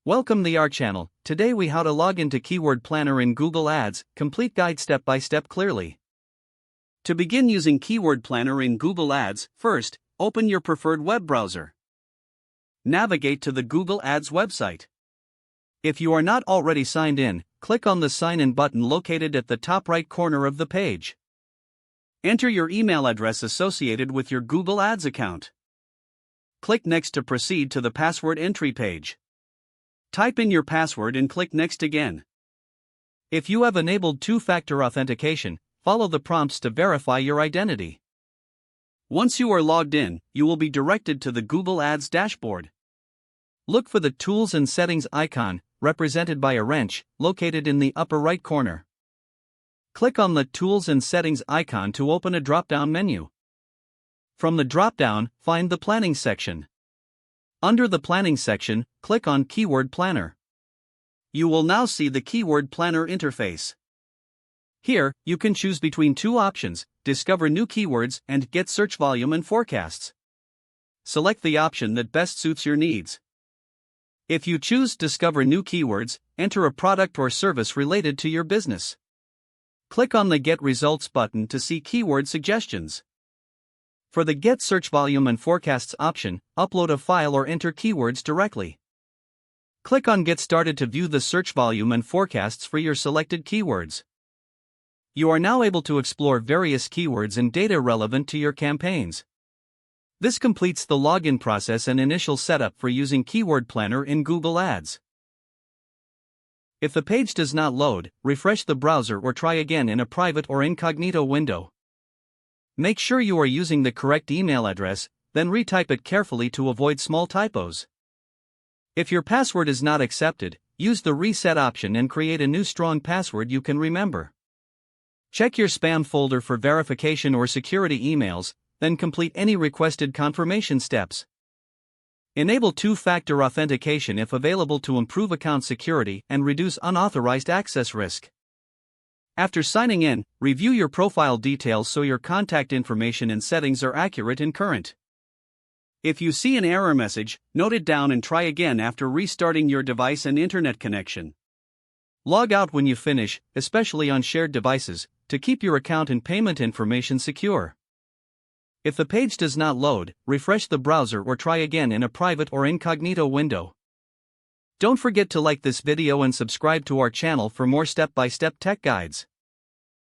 Welcome to our channel. Today we how to log into Keyword Planner in Google Ads, complete guide step by step clearly. To begin using Keyword Planner in Google Ads, first, open your preferred web browser. Navigate to the Google Ads website. If you are not already signed in, click on the Sign In button located at the top right corner of the page. Enter your email address associated with your Google Ads account. Click Next to proceed to the password entry page. Type in your password and click Next again. If you have enabled two-factor authentication, follow the prompts to verify your identity. Once you are logged in, you will be directed to the Google Ads dashboard. Look for the Tools and Settings icon, represented by a wrench, located in the upper right corner. Click on the Tools and Settings icon to open a drop-down menu. From the drop-down, find the Planning section. Under the Planning section, click on Keyword Planner. You will now see the Keyword Planner interface. Here, you can choose between two options: discover new keywords and get search volume and forecasts. Select the option that best suits your needs. If you choose discover new keywords, enter a product or service related to your business. Click on the Get Results button to see keyword suggestions. For the Get Search Volume and Forecasts option, upload a file or enter keywords directly. Click on Get Started to view the search volume and forecasts for your selected keywords. You are now able to explore various keywords and data relevant to your campaigns. This completes the login process and initial setup for using Keyword Planner in Google Ads. If the page does not load, refresh the browser or try again in a private or incognito window. Make sure you are using the correct email address, then retype it carefully to avoid small typos. If your password is not accepted, use the reset option and create a new strong password you can remember. Check your spam folder for verification or security emails, then complete any requested confirmation steps. Enable two-factor authentication if available to improve account security and reduce unauthorized access risk. After signing in, review your profile details so your contact information and settings are accurate and current. If you see an error message, note it down and try again after restarting your device and internet connection. Log out when you finish, especially on shared devices, to keep your account and payment information secure. If the page does not load, refresh the browser or try again in a private or incognito window. Don't forget to like this video and subscribe to our channel for more step-by-step tech guides.